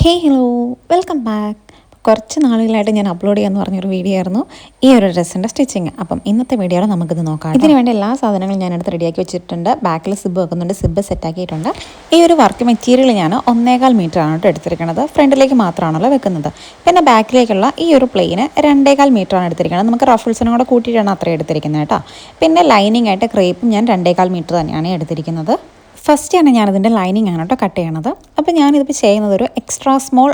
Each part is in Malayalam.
Hello, welcome back. കുറച്ച് നാളുകളായിട്ട് ഞാൻ അപ്ലോഡ് ചെയ്യാമെന്ന് പറഞ്ഞൊരു വീഡിയോ ആയിരുന്നു ഈ ഒരു ഡ്രസ്സിൻ്റെ സ്റ്റിച്ചിങ്. അപ്പം ഇന്നത്തെ വീഡിയോയിൽ നമുക്കിത് നോക്കാം. ഇതിന് വേണ്ടി എല്ലാ സാധനങ്ങളും ഞാനെടുത്ത് റെഡിയാക്കി വെച്ചിട്ടുണ്ട്. ബാക്കിൽ സിബ് വെക്കുന്നുണ്ട്, സിബ് സെറ്റാക്കിയിട്ടുണ്ട്. ഈ ഒരു വർക്ക് മെറ്റീരിയൽ ഞാൻ 1.25 മീറ്ററാണ് കേട്ടോ എടുത്തിരിക്കുന്നത്. ഫ്രണ്ടിലേക്ക് മാത്രമാണല്ലോ വെക്കുന്നത്. പിന്നെ ബാക്കിലേക്കുള്ള ഈ ഒരു പ്ലെയിന് 2.25 മീറ്ററാണ് എടുത്തിരിക്കുന്നത്. നമുക്ക് റഫിൾസിനും കൂടെ കൂട്ടിയിട്ടാണ് അത്രയും എടുത്തിരിക്കുന്നത് കേട്ടോ. പിന്നെ ലൈനിങ് ആയിട്ട് ക്രേപ്പും ഞാൻ 2.25 മീറ്റർ തന്നെയാണ് എടുത്തിരിക്കുന്നത്. ഫസ്റ്റ് തന്നെ ഞാനതിൻ്റെ ലൈനിങ് ആണ് കേട്ടോ കട്ട് ചെയ്യണത്. അപ്പോൾ ഞാനിതിപ്പോൾ ചെയ്യുന്നത് ഒരു എക്സ്ട്രാ സ്മോൾ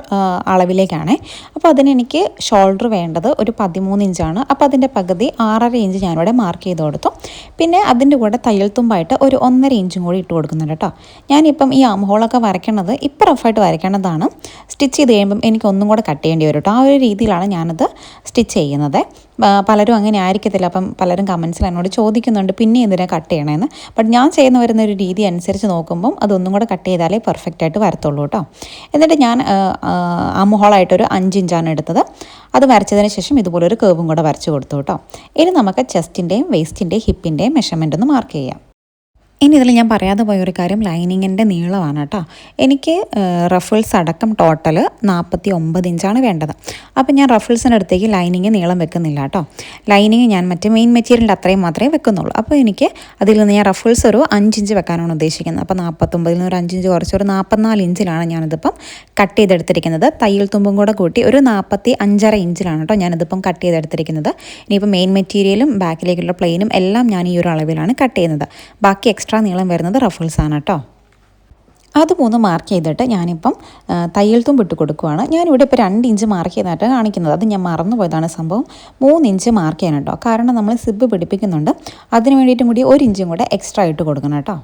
അളവിലേക്കാണ്. അപ്പോൾ അതിന് എനിക്ക് ഷോൾഡർ വേണ്ടത് ഒരു 13 ഇഞ്ചാണ്. അപ്പോൾ അതിൻ്റെ പകുതി 6.5 ഇഞ്ച് ഞാനിവിടെ മാർക്ക് ചെയ്ത് കൊടുത്തു. പിന്നെ അതിൻ്റെ കൂടെ തയ്യൽ തുമ്പായിട്ട് ഒരു 1.5 ഇഞ്ചും കൂടി ഇട്ട് കൊടുക്കുന്നുണ്ട് കേട്ടോ. ഞാനിപ്പം ഈ ആം ഹോളൊക്കെ വരയ്ക്കണത് ഇപ്പോൾ റഫായിട്ട് വരയ്ക്കേണ്ടതാണ്. സ്റ്റിച്ച് ചെയ്ത് കഴിയുമ്പം എനിക്ക് ഒന്നും കൂടെ കട്ട് ചെയ്യേണ്ടി വരും കേട്ടോ. ആ ഒരു രീതിയിലാണ് ഞാനത് സ്റ്റിച്ച് ചെയ്യുന്നത്. പലരും അങ്ങനെ ആയിരിക്കത്തില്ല. അപ്പം പലരും കമൻസിൽ എന്നോട് ചോദിക്കുന്നുണ്ട് പിന്നെ എന്തിനാണ് കട്ട് ചെയ്യണമെന്ന്. ബട്ട് ഞാൻ ചെയ്യുന്ന വരുന്ന ഒരു രീതി അനുസരിച്ച് നോക്കുമ്പം അതൊന്നും കൂടെ കട്ട് ചെയ്താലേ പെർഫെക്റ്റ് ആയിട്ട് വരത്തുള്ളൂ കേട്ടോ. എന്നിട്ട് ഞാൻ ആം ഹോളായിട്ടൊരു 5 ഇഞ്ചാണ് എടുത്തത്. അത് വരച്ചതിന് ശേഷം ഇതുപോലെ ഒരു കേവും കൂടെ വരച്ച് കൊടുത്തു കേട്ടോ. ഇനി നമുക്ക് ചെസ്റ്റിൻ്റെയും വേസ്റ്റിൻ്റെയും ഹിപ്പിൻ്റെയും മെഷർമെൻ്റ് ഒന്ന് മാർക്ക് ചെയ്യാം. ഇനി ഇതിൽ ഞാൻ പറയാതെ പോയൊരു കാര്യം ലൈനിങ്ങിൻ്റെ നീളമാണ് കേട്ടോ. എനിക്ക് റഫിൾസ് അടക്കം ടോട്ടൽ 49 ഇഞ്ചാണ് വേണ്ടത്. അപ്പോൾ ഞാൻ റഫിൾസിൻ്റെ അടുത്തേക്ക് ലൈനിങ് നീളം വെക്കുന്നില്ല കേട്ടോ. ലൈനിങ് ഞാൻ മറ്റേ മെയിൻ മെറ്റീരിയലിൻ്റെ അത്രയും മാത്രമേ വെക്കുന്നുള്ളൂ. അപ്പോൾ എനിക്ക് അതിൽ നിന്ന് ഞാൻ റഫിൾസ് ഒരു 5 ഇഞ്ച് വെക്കാനാണ് ഉദ്ദേശിക്കുന്നത്. അപ്പോൾ 49 നിന്ന് ഒരു 5 ഇഞ്ച് കുറച്ച് ഒരു 44 ഇഞ്ചിലാണ് ഞാനിതിപ്പം കട്ട് ചെയ്തെടുത്തിരിക്കുന്നത്. തയ്യൽ തുമ്പും കൂടെ കൂട്ടി ഒരു 45.5 ഇഞ്ചിലാണ് കേട്ടോ ഞാനിതിപ്പം കട്ട് ചെയ്തെടുത്തിരിക്കുന്നത്. ഇനിയിപ്പോൾ മെയിൻ മെറ്റീരിയലും ബാക്കിലേക്കുള്ള പ്ലെയിനും എല്ലാം ഞാൻ ഈ ഒരു അളവിലാണ് കട്ട് ചെയ്യുന്നത്. ബാക്കി എക്സ്ട്രാ നീളം വരുന്നത് റഫിൾസാണ് കേട്ടോ. അത് 3 മാർക്ക് ചെയ്തിട്ട് ഞാനിപ്പം തയ്യൽ തുമ്പ് ഇട്ട് കൊടുക്കുവാണ്. ഞാനിവിടെ ഇപ്പോൾ 2 ഇഞ്ച് മാർക്ക് ചെയ്തിട്ട് കാണിക്കുന്നത്. അത് ഞാൻ മറന്നു പോയതാണ് സംഭവം. 3 ഇഞ്ച് മാർക്ക് ചെയ്യണം കേട്ടോ. കാരണം നമ്മൾ സിബ് പിടിപ്പിക്കുന്നുണ്ട്. അതിന് വേണ്ടിയിട്ടും കൂടി 1 ഇഞ്ചും കൂടെ എക്സ്ട്രാ ഇട്ട് കൊടുക്കണം കേട്ടോ.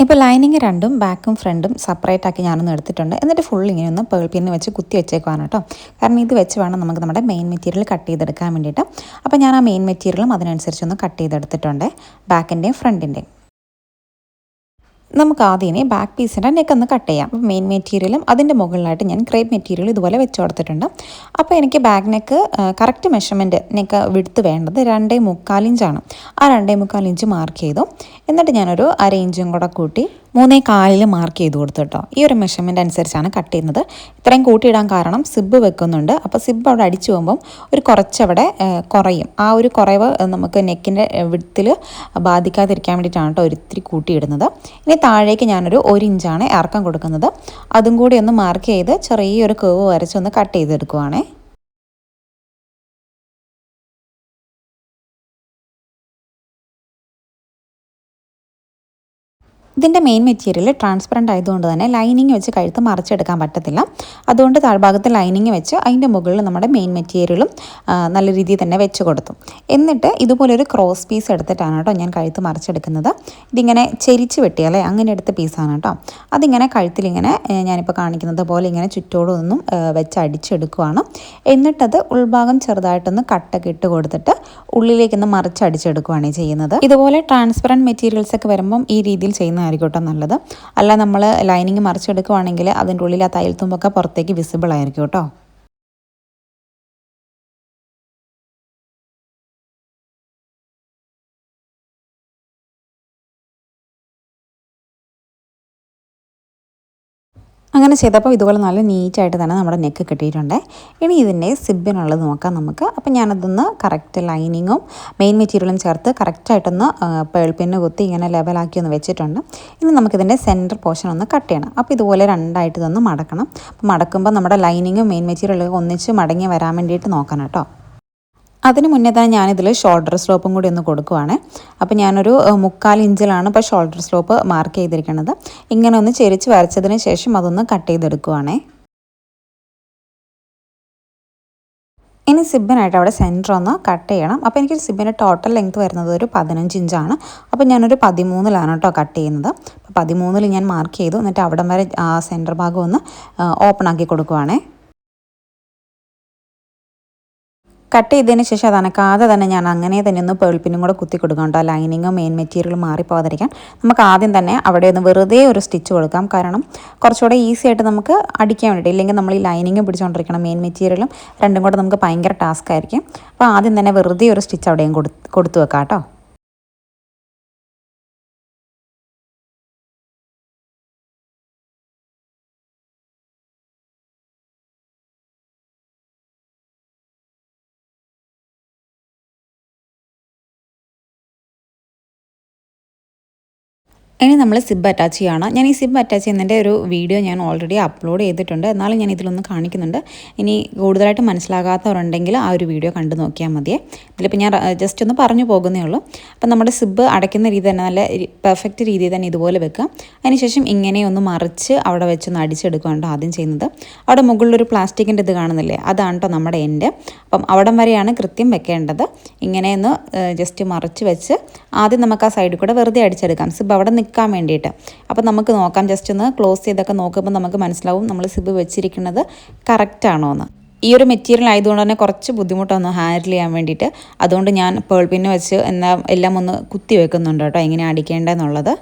ഇപ്പോൾ ലൈനിങ് രണ്ടും ബാക്കും ഫ്രണ്ടും സെപ്പറേറ്റ് ആക്കി ഞാനൊന്ന് എടുത്തിട്ടുണ്ട്. എന്നിട്ട് ഫുൾ ഇങ്ങനെ ഒന്ന് പേൾ പിന്ന് വെച്ച് കുത്തി വെച്ചേക്കുവാണ് കേട്ടോ. കാരണം ഇത് വെച്ച് വേണം നമുക്ക് നമ്മുടെ മെയിൻ മെറ്റീരിയൽ കട്ട് ചെയ്തെടുക്കാൻ വേണ്ടിയിട്ട്. അപ്പോൾ ഞാൻ ആ മെയിൻ മെറ്റീരിയലും അതിനനുസരിച്ചൊന്ന് കട്ട് ചെയ്തെടുത്തിട്ടുണ്ട്, ബാക്കിൻ്റെയും ഫ്രണ്ടിൻ്റെയും. നമുക്ക് ആദ്യമേ ബാക്ക് പീസിൻ്റെ നെക്ക് ഒന്ന് കട്ട് ചെയ്യാം. അപ്പോൾ മെയിൻ മെറ്റീരിയലും അതിൻ്റെ മുകളിലായിട്ട് ഞാൻ ക്രേപ്പ് മെറ്റീരിയൽ ഇതുപോലെ വെച്ച് കൊടുത്തിട്ടുണ്ട്. അപ്പോൾ എനിക്ക് back neck correct measurement neck വിടുത്ത് വേണ്ടത് 2.25 ഇഞ്ചാണ്. ആ 2.25 ഇഞ്ച് മാർക്ക് ചെയ്തു. എന്നിട്ട് ഞാനൊരു 1/2 ഇഞ്ചും കൂടെ കൂട്ടി 3.25 മാർക്ക് ചെയ്ത് കൊടുത്തു കേട്ടോ. ഈ ഒരു മെഷർമെൻറ്റ് അനുസരിച്ചാണ് കട്ട് ചെയ്യുന്നത്. ഇത്രയും കൂട്ടിയിടാൻ കാരണം സിബ് വെക്കുന്നുണ്ട്. അപ്പോൾ സിബ് അവിടെ അടിച്ചു പോകുമ്പം ഒരു കുറച്ചവിടെ കുറയും. ആ ഒരു കുറവ് നമുക്ക് നെക്കിൻ്റെ വിടത്തിൽ ബാധിക്കാതിരിക്കാൻ വേണ്ടിയിട്ടാണ് കേട്ടോ ഒരിത്തിരി കൂട്ടിയിടുന്നത്. ഇനി താഴേക്ക് ഞാനൊരു 1 ഇഞ്ചാണ് ഇറക്കം കൊടുക്കുന്നത്. അതും കൂടി ഒന്ന് മാർക്ക് ചെയ്ത് ചെറിയൊരു കേവ് വരച്ചൊന്ന് കട്ട് ചെയ്തെടുക്കുവാണേ. ഇതിൻ്റെ മെയിൻ മെറ്റീരിയൽ ട്രാൻസ്പെറൻ്റ് ആയതുകൊണ്ട് തന്നെ ലൈനിങ് വെച്ച് കഴുത്ത് മറിച്ചെടുക്കാൻ പറ്റത്തില്ല. അതുകൊണ്ട് താഴ്ഭാഗത്ത് ലൈനിങ് വെച്ച് അതിൻ്റെ മുകളിൽ നമ്മുടെ മെയിൻ മെറ്റീരിയലും നല്ല രീതിയിൽ തന്നെ വെച്ച് കൊടുത്തു. എന്നിട്ട് ഇതുപോലൊരു ക്രോസ് പീസ് എടുത്തിട്ടാണ് കേട്ടോ ഞാൻ കഴുത്ത് മറിച്ചെടുക്കുന്നത്. ഇതിങ്ങനെ ചെരിച്ച് വെട്ടിയാലേ അങ്ങനെ എടുത്ത പീസാണ് കേട്ടോ. അതിങ്ങനെ കഴുത്തിലിങ്ങനെ ഞാനിപ്പോൾ കാണിക്കുന്നത് പോലെ ഇങ്ങനെ ചുറ്റോടൊന്നും വെച്ച് അടിച്ചെടുക്കുവാണ്. എന്നിട്ടത് ഉൾഭാഗം ചെറുതായിട്ടൊന്ന് കട്ടൊക്കെ ഇട്ട് കൊടുത്തിട്ട് ഉള്ളിലേക്കൊന്ന് മറിച്ചടിച്ചെടുക്കുകയാണ് ചെയ്യുന്നത്. ഇതുപോലെ ട്രാൻസ്പെറൻറ്റ് മെറ്റീരിയൽസ് ഒക്കെ വരുമ്പം ഈ രീതിയിൽ ചെയ്യുന്ന ആയിരിക്കട്ടെ നല്ലത്. അല്ല നമ്മൾ ലൈനിങ് മറിച്ചെടുക്കുവാണെങ്കിൽ അതിൻ്റെ ഉള്ളിൽ ആ തയ്യൽ തുമ്പൊക്കെ പുറത്തേക്ക് വിസിബിൾ ആയിരിക്കും കേട്ടോ. അങ്ങനെ ചെയ്തപ്പോൾ ഇതുപോലെ നല്ല നീറ്റായിട്ട് തന്നെ നമ്മുടെ നെക്ക് കിട്ടിയിട്ടുണ്ട്. ഇനി ഇതിൻ്റെ സിബിനുള്ളത് നോക്കാം നമുക്ക്. അപ്പോൾ ഞാനതൊന്ന് കറക്റ്റ് ലൈനിങ്ങും മെയിൻ മെറ്റീരിയലും ചേർത്ത് കറക്റ്റായിട്ടൊന്ന് പേൾ പിന്ന് കുത്തി ഇങ്ങനെ ലെവലാക്കി ഒന്ന് വെച്ചിട്ടുണ്ട്. ഇനി നമുക്കിതിൻ്റെ സെൻറ്റർ പോർഷൻ ഒന്ന് കട്ട് ചെയ്യണം. അപ്പോൾ ഇതുപോലെ രണ്ടായിട്ട് ഇതൊന്ന് മടക്കണം. അപ്പോൾ മടക്കുമ്പോൾ നമ്മുടെ ലൈനിങ്ങും മെയിൻ മെറ്റീരിയലും ഒന്നിച്ച് മടങ്ങി വരാൻ വേണ്ടിയിട്ട് നോക്കണം കേട്ടോ. അതിന് മുന്നേ തന്നെ ഞാനിതിൽ ഷോൾഡർ സ്ലോപ്പും കൂടി ഒന്ന് കൊടുക്കുവാണ്. അപ്പോൾ ഞാനൊരു 3/4 ഇഞ്ചിലാണ് ഇപ്പോൾ ഷോൾഡർ സ്ലോപ്പ് മാർക്ക് ചെയ്തിരിക്കുന്നത്. ഇങ്ങനെ ഒന്ന് ചെരിച്ച് വരച്ചതിന് ശേഷം അതൊന്ന് കട്ട് ചെയ്തെടുക്കുവാണേ. ഇനി സിബിനായിട്ട് അവിടെ സെൻറ്റർ ഒന്ന് കട്ട് ചെയ്യണം. അപ്പോൾ എനിക്ക് സിബിൻ്റെ ടോട്ടൽ ലെങ്ത് വരുന്നത് ഒരു 15 ഇഞ്ചാണ്. അപ്പോൾ ഞാനൊരു 13ലാണ് കേട്ടോ കട്ട് ചെയ്യുന്നത്. അപ്പോൾ 13 ഞാൻ മാർക്ക് ചെയ്തു. എന്നിട്ട് അവിടം വരെ ആ സെൻറ്റർ ഭാഗം ഒന്ന് ഓപ്പൺ ആക്കി കൊടുക്കുവാണേ. കട്ട് ചെയ്തതിന് ശേഷം അത് അനക്കാതെ തന്നെ ഞാൻ അങ്ങനെ തന്നെ ഒന്ന് പേൾപ്പിനും കൂടെ കുത്തി കൊടുക്കാം കേട്ടോ. ലൈനിങ്ങും മെയിൻ മെറ്റീരിയലും മാറിപ്പോകാതിരിക്കാൻ നമുക്ക് ആദ്യം തന്നെ അവിടെ ഒന്ന് വെറുതെ ഒരു സ്റ്റിച്ച് കൊടുക്കാം. കാരണം കുറച്ചുകൂടെ ഈസി ആയിട്ട് നമുക്ക് അടിക്കാൻ വേണ്ടിയിട്ട്, ഇല്ലെങ്കിൽ നമ്മൾ ഈ ലൈനിങ്ങും പിടിച്ചുകൊണ്ടിരിക്കണം, മെയിൻ മെറ്റീരിയലും രണ്ടും കൂടെ നമുക്ക് ഭയങ്കര ടാസ്ക് ആയിരിക്കും. അപ്പോൾ ആദ്യം തന്നെ വെറുതെ ഒരു സ്റ്റിച്ച് അവിടെയും കൊടുത്തു വെക്കാം കേട്ടോ. ഇനി നമ്മൾ സിബ് അറ്റാച്ച് ചെയ്യണം. ഞാൻ ഈ സിബ് അറ്റാച്ച് ചെയ്യുന്നതിൻ്റെ ഒരു വീഡിയോ ഞാൻ ഓൾറെഡി അപ്ലോഡ് ചെയ്തിട്ടുണ്ട്. എന്നാലും ഞാൻ ഇതിലൊന്ന് കാണിക്കുന്നുണ്ട്. ഇനി കൂടുതലായിട്ട് മനസ്സിലാകാത്തവരുണ്ടെങ്കിൽ ആ ഒരു വീഡിയോ കണ്ടു നോക്കിയാൽ മതിയേ. ഇതിലിപ്പോൾ ഞാൻ ജസ്റ്റ് ഒന്ന് പറഞ്ഞു പോകുന്നേ ഉള്ളൂ. അപ്പം നമ്മുടെ സിബ് അടയ്ക്കുന്ന രീതി തന്നെ നല്ല പെർഫെക്റ്റ് രീതിയിൽ തന്നെ ഇതുപോലെ വെക്കുക. അതിനുശേഷം ഇങ്ങനെ ഒന്ന് മറിച്ച് അവിടെ വെച്ചൊന്ന് അടിച്ചെടുക്കുകയാണ് ആദ്യം ചെയ്യുന്നത്. അവിടെ മുകളിലൊരു പ്ലാസ്റ്റിക്കിൻ്റെ ഇത് കാണുന്നില്ലേ, അതാണ് കേട്ടോ നമ്മുടെ എൻഡ്. അപ്പം അവിടം വരെയാണ് കൃത്യം വെക്കേണ്ടത്. ഇങ്ങനെയൊന്ന് ജസ്റ്റ് മറിച്ച് വെച്ച് ആദ്യം നമുക്ക് ആ സൈഡിൽ കൂടെ വെറുതെ അടിച്ചെടുക്കാം, സിബ് അവിടെ നിൽക്കാൻ വേണ്ടിയിട്ട്. അപ്പോൾ നമുക്ക് നോക്കാം, ജസ്റ്റ് ഒന്ന് ക്ലോസ് ചെയ്തൊക്കെ നോക്കുമ്പോൾ നമുക്ക് മനസ്സിലാവും നമ്മൾ സിബ് വെച്ചിരിക്കുന്നത് കറക്റ്റാണോ എന്ന്. ഈ ഒരു മെറ്റീരിയൽ ആയതുകൊണ്ട് തന്നെ കുറച്ച് ബുദ്ധിമുട്ടൊന്ന് ഹാൻഡിൽ ചെയ്യാൻ വേണ്ടിയിട്ട്, അതുകൊണ്ട് ഞാൻ പേൾ പിന്ന് വെച്ച് എല്ലാം ഒന്ന് കുത്തി വെക്കുന്നുണ്ട് കേട്ടോ, എങ്ങനെ അടിക്കേണ്ടതെന്നുള്ളത്.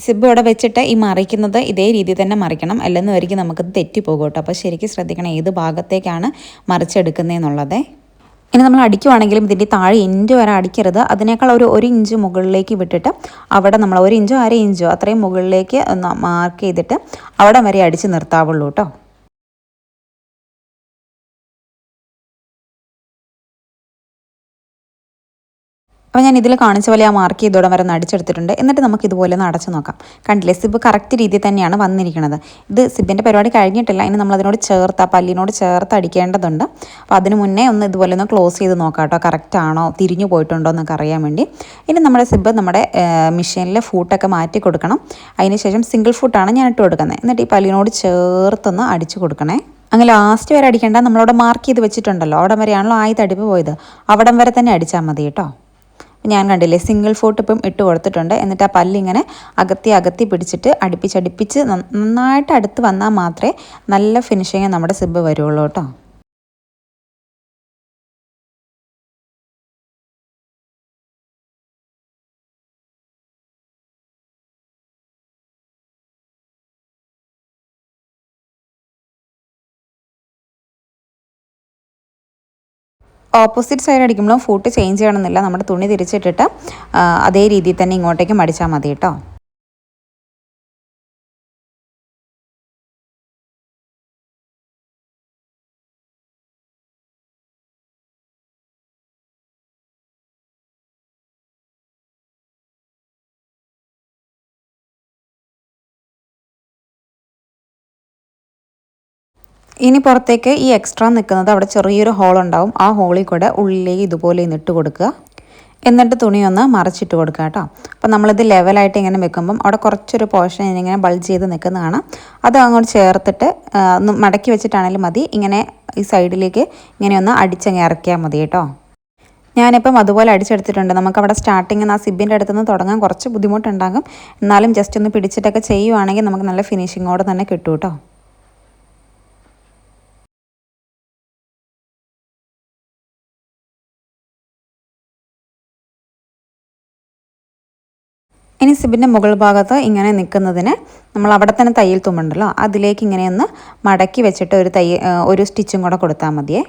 സിബ് ഇവിടെ വെച്ചിട്ട് ഈ മറിക്കുന്നത് ഇതേ രീതിയിൽ തന്നെ മറിക്കണം, അല്ലെന്ന് വരിക്കും നമുക്കത് തെറ്റിപ്പോകും കേട്ടോ. അപ്പോൾ ശരിക്കും ശ്രദ്ധിക്കണം ഏത് ഭാഗത്തേക്കാണ് മറിച്ചെടുക്കുന്നതെന്നുള്ളത്. ഇനി നമ്മൾ അടിക്കുവാണെങ്കിലും ഇതിൻ്റെ താഴെ ഇഞ്ച് വരെ അടിക്കരുത്. അതിനേക്കാൾ ഒരു ഇഞ്ച് മുകളിലേക്ക് വിട്ടിട്ട് അവിടെ നമ്മൾ 1 ഇഞ്ചോ 1/2 ഇഞ്ചോ അത്രയും മുകളിലേക്ക് മാർക്ക് ചെയ്തിട്ട് അവിടെ വരെ അടിച്ച് നിർത്താവുള്ളൂ കേട്ടോ. അപ്പോൾ ഞാൻ ഇതിൽ കാണിച്ച പോലെ ആ മാർക്ക് ചെയ്തോടെ വരെ ഒന്ന് അടിച്ചെടുത്തിട്ടുണ്ട്. എന്നിട്ട് നമുക്ക് ഇതുപോലെ ഒന്ന് അടച്ച് നോക്കാം. കണ്ടില്ലേ, സിബ് കറക്റ്റ് രീതിയിൽ തന്നെയാണ് വന്നിരിക്കുന്നത്. ഇത് സിബിൻ്റെ പരിപാടി കഴിഞ്ഞിട്ടില്ല, ഇനി നമ്മൾ അതിനോട് ചേർത്ത്, ആ പല്ലിനോട് ചേർത്ത് അടിക്കേണ്ടതുണ്ട്. അപ്പോൾ അതിന് മുന്നേ ഒന്ന് ഇതുപോലെ ഒന്ന് ക്ലോസ് ചെയ്ത് നോക്കാം കേട്ടോ, കറക്റ്റ് ആണോ, തിരിഞ്ഞു പോയിട്ടുണ്ടോ എന്നൊക്കെ അറിയാൻ വേണ്ടി. ഇനി നമ്മുടെ സിബ് നമ്മുടെ മെഷീനിലെ ഫൂട്ടൊക്കെ മാറ്റി കൊടുക്കണം. അതിന് ശേഷം സിംഗിൾ ഫൂട്ടാണ് ഞാൻ ഇട്ട് കൊടുക്കുന്നത്. എന്നിട്ട് ഈ പല്ലിനോട് ചേർത്തൊന്ന് അടിച്ചു കൊടുക്കണേ. അങ്ങനെ ലാസ്റ്റ് വരെ അടിക്കേണ്ട, നമ്മളവിടെ മാർക്ക് ചെയ്ത് വെച്ചിട്ടുണ്ടല്ലോ, അവിടം വരെയാണല്ലോ ആദ്യത്തെ അടിപ്പ് പോയത്, അവിടം വരെ തന്നെ അടിച്ചാൽ മതി കേട്ടോ. ഞാൻ കണ്ടില്ലേ സിംഗിൾ ഫോട്ട് ഇപ്പം ഇട്ട് കൊടുത്തിട്ടുണ്ട്. എന്നിട്ട് ആ പല്ലിങ്ങനെ അകത്തി പിടിച്ചിട്ട് അടുപ്പിച്ച് നന്നായിട്ട് അടുത്ത് വന്നാൽ മാത്രമേ നല്ല ഫിനിഷിങ് നമ്മുടെ സിബ് വരുള്ളൂ കേട്ടോ. ഓപ്പോസിറ്റ് സൈഡ് അടിക്കുമ്പോഴും ഫൂട്ട് ചേഞ്ച് ചെയ്യണമെന്നില്ല, നമ്മുടെ തുണി തിരിച്ചിട്ടിട്ട് അതേ രീതിയിൽ തന്നെ ഇങ്ങോട്ടേക്കും അടിച്ചാൽ മതി കേട്ടോ. ഇനി പുറത്തേക്ക് ഈ എക്സ്ട്രാ നിൽക്കുന്നത് അവിടെ ചെറിയൊരു ഹോൾ ഉണ്ടാവും, ആ ഹോളിൽ കൂടെ ഉള്ളിലേക്ക് ഇതുപോലെ ഇട്ട് കൊടുക്കുക. എന്നിട്ട് തുണി ഒന്ന് മറിച്ചിട്ട് കൊടുക്കുക കേട്ടോ. അപ്പോൾ നമ്മളിത് ലെവലായിട്ട് ഇങ്ങനെ വെക്കുമ്പം അവിടെ കുറച്ചൊരു പോർഷൻ ഇങ്ങനെ ബൾജ് ചെയ്ത് നിൽക്കുന്നതാണ്. അത് അങ്ങോട്ട് ചേർത്തിട്ട് ഒന്ന് മടക്കി വെച്ചിട്ടാണെങ്കിലും മതി, ഇങ്ങനെ ഈ സൈഡിലേക്ക് ഇങ്ങനെ ഒന്ന് അടിച്ചങ്ങ് ഇറക്കിയാൽ മതി കേട്ടോ. ഞാനിപ്പം അതുപോലെ അടിച്ചെടുത്തിട്ടുണ്ട്. നമുക്കവിടെ സ്റ്റാർട്ടിങ് ആ സിബിൻ്റെ അടുത്തുനിന്ന് തുടങ്ങാൻ കുറച്ച് ബുദ്ധിമുട്ടുണ്ടാകും, എന്നാലും ജസ്റ്റ് ഒന്ന് പിടിച്ചിട്ടൊക്കെ ചെയ്യുവാണെങ്കിൽ നമുക്ക് നല്ല ഫിനിഷിങ്ങോടെ തന്നെ കിട്ടും കേട്ടോ. ഇനി സിബിൻ്റെ മുകൾ ഭാഗത്ത് ഇങ്ങനെ നിൽക്കുന്നതിന് നമ്മൾ അവിടെ തന്നെ തയ്യൽ തുമ്പുണ്ടല്ലോ, അതിലേക്ക് ഇങ്ങനെ ഒന്ന് മടക്കി വെച്ചിട്ട് ഒരു സ്റ്റിച്ചും കൂടെ കൊടുത്താൽ മതിയേ.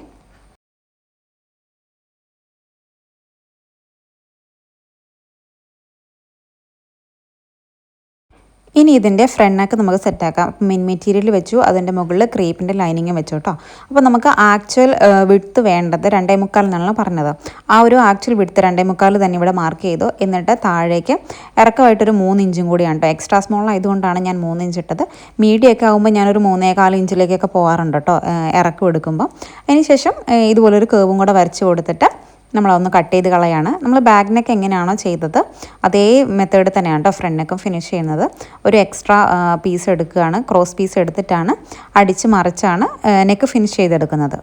ഇനി ഇതിൻ്റെ ഫ്രണ്ടൊക്കെ നമുക്ക് സെറ്റാക്കാം. മെയിൻ മെറ്റീരിയൽ വെച്ചു, അതിൻ്റെ മുകളിൽ ക്രേപ്പിൻ്റെ ലൈനിങ്ങും വെച്ചു കേട്ടോ. അപ്പോൾ നമുക്ക് ആക്ച്വൽ വിഡ്ത്ത് വേണ്ടത് 2.25 എന്നാണല്ലോ പറഞ്ഞത്. ആ ഒരു ആക്ച്വൽ വിഡ്ത്ത് 2.25 തന്നെ ഇവിടെ മാർക്ക് ചെയ്തു. എന്നിട്ട് താഴേക്ക് ഇറക്കമായിട്ടൊരു 3 ഇഞ്ചും കൂടിയാണ് കേട്ടോ. എക്സ്ട്രാ സ്മോൾ ആയതുകൊണ്ടാണ് ഞാൻ 3 ഇഞ്ച് ഇട്ടത്. മീഡിയം ഒക്കെ ആകുമ്പോൾ ഞാനൊരു 3.25 ഇഞ്ചിലേക്കൊക്കെ പോകാറുണ്ട് കേട്ടോ ഇറക്കം എടുക്കുമ്പോൾ. അതിന് ശേഷം ഇതുപോലൊരു കേവും കൂടെ വരച്ച് കൊടുത്തിട്ട് നമ്മളതൊന്ന് കട്ട് ചെയ്ത് കളയാണ്. നമ്മൾ ബാക്ക് നെക്ക് എങ്ങനെയാണോ ചെയ്തത് അതേ മെത്തേഡ് തന്നെയാണ് കേട്ടോ ഫ്രണ്ട് നെക്കും ഫിനിഷ് ചെയ്യുന്നത്. ഒരു എക്സ്ട്രാ പീസ് എടുക്കുകയാണ്, ക്രോസ് പീസ് എടുത്തിട്ടാണ് അടിച്ച് മറിച്ചാണ് നെക്ക് ഫിനിഷ് ചെയ്തെടുക്കുന്നത്.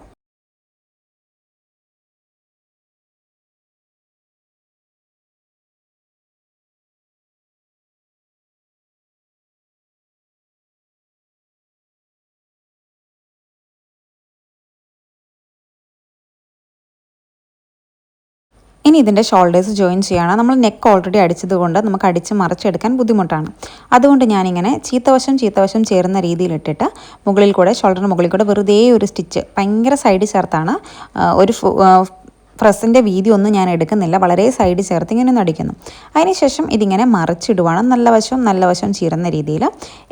ഇനി ഇതിൻ്റെ ഷോൾഡേഴ്സ് ജോയിൻ ചെയ്യണം. നമ്മൾ നെക്ക് ഓൾറെഡി അടിച്ചത് കൊണ്ട് നമുക്ക് അടിച്ച് മറിച്ചെടുക്കാൻ ബുദ്ധിമുട്ടാണ്. അതുകൊണ്ട് ഞാനിങ്ങനെ ചീത്തവശം ചേർന്ന രീതിയിലിട്ടിട്ട് മുകളിൽ കൂടെ ഷോൾഡറിന് മുകളിൽ കൂടെ വെറുതെ ഒരു സ്റ്റിച്ച് ഭയങ്കര സൈഡിൽ ചേർത്താണ് ഒരു ഫ്രസിൻ്റെ വീതി ഒന്നും ഞാൻ എടുക്കുന്നില്ല, വളരെ സൈഡിൽ ചേർത്ത് ഇങ്ങനെ ഒന്ന് അടിക്കുന്നു. അതിനുശേഷം ഇതിങ്ങനെ മറിച്ചിടുവാണ് നല്ല വശം ചീറുന്ന രീതിയിൽ.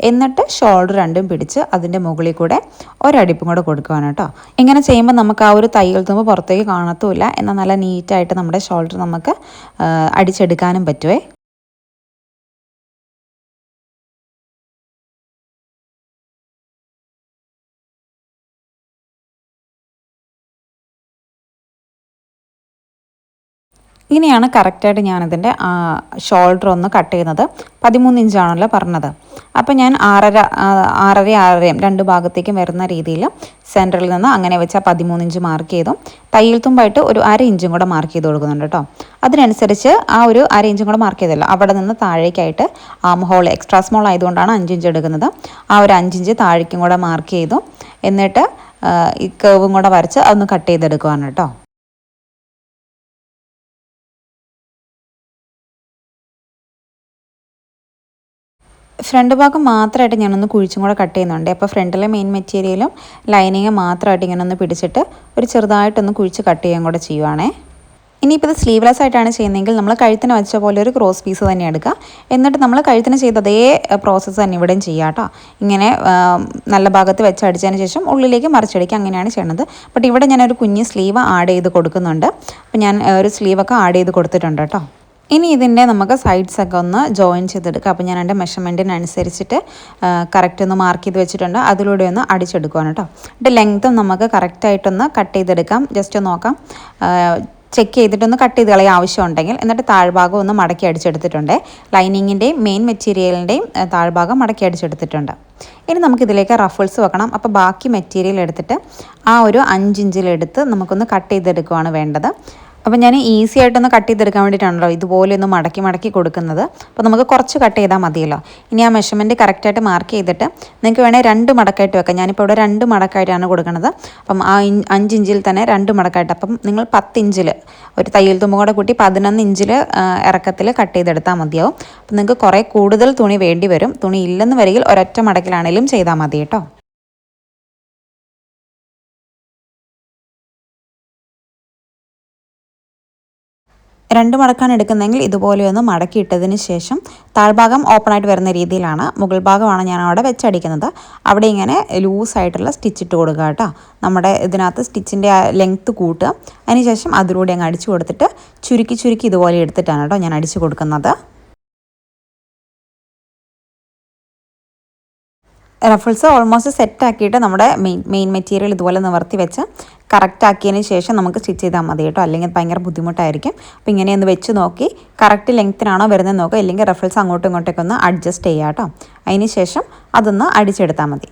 എന്നിട്ട് ഷോൾഡർ രണ്ടും പിടിച്ച് അതിൻ്റെ മുകളിൽ കൂടെ ഒരടിപ്പും കൂടെ കൊടുക്കുവാണ് കേട്ടോ. ഇങ്ങനെ ചെയ്യുമ്പോൾ നമുക്ക് ആ ഒരു തയ്യൽ തുമ്പ് പുറത്തേക്ക് കാണത്തുമില്ല, എന്നാൽ നല്ല നീറ്റായിട്ട് നമ്മുടെ ഷോൾഡർ നമുക്ക് അടിച്ചെടുക്കാനും പറ്റുമേ. ഇങ്ങനെയാണ് കറക്റ്റായിട്ട് ഞാനിതിൻ്റെ ഷോൾഡർ ഒന്ന് കട്ട് ചെയ്യുന്നത്. 13 ഇഞ്ചാണല്ലോ പറഞ്ഞത്. അപ്പോൾ ഞാൻ 6.5 രണ്ട് ഭാഗത്തേക്കും വരുന്ന രീതിയിൽ സെൻറ്ററിൽ നിന്ന് അങ്ങനെ വെച്ചാൽ 13 ഇഞ്ച് മാർക്ക് ചെയ്തു. തയ്യൽ തുമ്പായിട്ട് ഒരു 1/2 ഇഞ്ചും കൂടെ മാർക്ക് ചെയ്ത് കൊടുക്കുന്നുണ്ട് കേട്ടോ. അതിനനുസരിച്ച് ആ ഒരു 1/2 ഇഞ്ചും കൂടെ മാർക്ക് ചെയ്തല്ലോ, അവിടെ നിന്ന് താഴേക്കായിട്ട് ആം ഹോൾ എക്സ്ട്രാ സ്മോൾ ആയതുകൊണ്ടാണ് 5 ഇഞ്ച് എടുക്കുന്നത്. ആ ഒരു 5 ഇഞ്ച് താഴേക്കും കൂടെ മാർക്ക് ചെയ്തു. എന്നിട്ട് ഈ കേവും കൂടെ വരച്ച് അതൊന്ന് കട്ട് ചെയ്തെടുക്കുവാണ് കേട്ടോ. ഫ്രണ്ട് ഭാഗം മാത്രമായിട്ട് ഞാനൊന്ന് കുഴിച്ചും കൂടെ കട്ട് ചെയ്യുന്നുണ്ട്. അപ്പോൾ ഫ്രണ്ടിലെ മെയിൻ മെറ്റീരിയലും ലൈനിങ്ങും മാത്രമായിട്ട് ഇങ്ങനെ ഒന്ന് പിടിച്ചിട്ട് ഒരു ചെറുതായിട്ടൊന്ന് കുഴിച്ച് കട്ട് ചെയ്യാൻ കൂടെ ചെയ്യുവാണേ. ഇനിയിപ്പോൾ ഇത് സ്ലീവ്ലെസ് ആയിട്ടാണ് ചെയ്യുന്നതെങ്കിൽ നമ്മൾ കഴുത്തിന് വെച്ച പോലെ ഒരു ക്രോസ് പീസ് തന്നെ എടുക്കുക. എന്നിട്ട് നമ്മൾ കഴുത്തിന് ചെയ്ത അതേ പ്രോസസ്സ് തന്നെ ഇവിടെയും ചെയ്യാം കേട്ടോ. ഇങ്ങനെ നല്ല ഭാഗത്ത് വെച്ച് അടിച്ചതിന് ശേഷം ഉള്ളിലേക്ക് മറിച്ചടിക്കുക, അങ്ങനെയാണ് ചെയ്യണത്. ബട്ട് ഇവിടെ ഞാനൊരു കുഞ്ഞ് സ്ലീവ് ആഡ് ചെയ്ത് കൊടുക്കുന്നുണ്ട്. അപ്പോൾ ഞാൻ ഒരു സ്ലീവൊക്കെ ആഡ് ചെയ്ത് കൊടുത്തിട്ടുണ്ട് കേട്ടോ. ഇനി ഇതിൻ്റെ നമുക്ക് സൈഡ്സൊക്കെ ഒന്ന് ജോയിൻ ചെയ്തെടുക്കുക. അപ്പോൾ ഞാൻ എൻ്റെ മെഷർമെൻറ്റിനനുസരിച്ചിട്ട് കറക്റ്റ് ഒന്ന് മാർക്ക് ചെയ്ത് വെച്ചിട്ടുണ്ട്. അതിലൂടെ ഒന്ന് അടിച്ചെടുക്കുകയാണ് കേട്ടോ. എന്നിട്ട് ലെങ്ത്തും നമുക്ക് കറക്റ്റായിട്ടൊന്ന് കട്ട് ചെയ്തെടുക്കാം. ജസ്റ്റ് നോക്കാം, ചെക്ക് ചെയ്തിട്ടൊന്ന് കട്ട് ചെയ്ത് കളയാൻ ആവശ്യമുണ്ടെങ്കിൽ. എന്നിട്ട് താഴ്ഭാഗം ഒന്ന് മടക്കി അടിച്ചെടുത്തിട്ടുണ്ട്. ലൈനിങ്ങിൻ്റെയും മെയിൻ മെറ്റീരിയലിൻ്റെയും താഴ്ഭാഗം മടക്കി അടിച്ചെടുത്തിട്ടുണ്ട്. ഇനി നമുക്കിതിലേക്ക് റഫിൾസ് വെക്കണം. അപ്പോൾ ബാക്കി മെറ്റീരിയൽ എടുത്തിട്ട് ആ ഒരു 5 ഇഞ്ചിലെടുത്ത് നമുക്കൊന്ന് കട്ട് ചെയ്തെടുക്കുകയാണ് വേണ്ടത്. അപ്പോൾ ഞാൻ ഈസി ആയിട്ടൊന്ന് കട്ട് ചെയ്തെടുക്കാൻ വേണ്ടിയിട്ടാണല്ലോ ഇതുപോലെ ഒന്ന് മടക്കി കൊടുക്കുന്നത്. അപ്പോൾ നമുക്ക് കുറച്ച് കട്ട് ചെയ്താൽ മതിയല്ലോ. ഇനി ആ മെഷർമെൻറ്റ് കറക്റ്റായിട്ട് മാർക്ക് ചെയ്തിട്ട് നിങ്ങൾക്ക് വേണമെങ്കിൽ 2 മടക്കായിട്ട് വെക്കാം. ഞാനിപ്പോൾ ഇവിടെ 2 മടക്കായിട്ടാണ് കൊടുക്കുന്നത്. അപ്പം ആ 5 ഇഞ്ചിൽ തന്നെ 2 മടക്കായിട്ട്, അപ്പം നിങ്ങൾ 10 ഇഞ്ചിൽ ഒരു തയ്യൽ തുമ്പ് കൂടെ കൂട്ടി 11 ഇഞ്ചിൽ ഇറക്കത്തിൽ കട്ട് ചെയ്തെടുത്താൽ മതിയാവും. അപ്പം നിങ്ങൾക്ക് കുറേ കൂടുതൽ തുണി വേണ്ടി വരും. തുണി ഇല്ലെന്ന് വരികിൽ ഒരൊറ്റ മടക്കിലാണെങ്കിലും ചെയ്താൽ മതി കേട്ടോ. രണ്ട് മടക്കാണ് എടുക്കുന്നതെങ്കിൽ ഇതുപോലെ ഒന്ന് മടക്കിയിട്ടതിന് ശേഷം താഴ്ഭാഗം ഓപ്പണായിട്ട് വരുന്ന രീതിയിലാണ്, മുകൾ ഭാഗമാണ് ഞാൻ അവിടെ വെച്ചടിക്കുന്നത്. അവിടെ ഇങ്ങനെ ലൂസായിട്ടുള്ള സ്റ്റിച്ച് ഇട്ട് കൊടുക്കുക കേട്ടോ. നമ്മുടെ ഇതിനകത്ത് സ്റ്റിച്ചിൻ്റെ ലെങ്ത്ത് കൂട്ടുക. അതിനുശേഷം അതിലൂടെ അങ്ങ് അടിച്ചു കൊടുത്തിട്ട് ചുരുക്കി ഇതുപോലെ എടുത്തിട്ടാണ് കേട്ടോ ഞാൻ അടിച്ചു കൊടുക്കുന്നത്. റഫിൾസ് ഓൾമോസ്റ്റ് സെറ്റാക്കിയിട്ട് നമ്മുടെ മെയിൻ മെറ്റീരിയൽ ഇതുപോലെ നിവർത്തി വെച്ച് കറക്റ്റ് ആക്കിയതിന് ശേഷം നമുക്ക് സ്റ്റിച്ച് ചെയ്താൽ മതി കേട്ടോ. അല്ലെങ്കിൽ ഭയങ്കര ബുദ്ധിമുട്ടായിരിക്കും. അപ്പോൾ ഇങ്ങനെയൊന്ന് വെച്ച് നോക്കി കറക്റ്റ് ലെങ്ത്തിനാണോ വരുന്നത് നോക്കുക. ഇല്ലെങ്കിൽ റഫിൾസ് അങ്ങോട്ടും ഇങ്ങോട്ടേക്ക് ഒന്ന് അഡ്ജസ്റ്റ് ചെയ്യുക കേട്ടോ. അതിന് ശേഷം അതൊന്ന് അടിച്ചെടുത്താൽ മതി.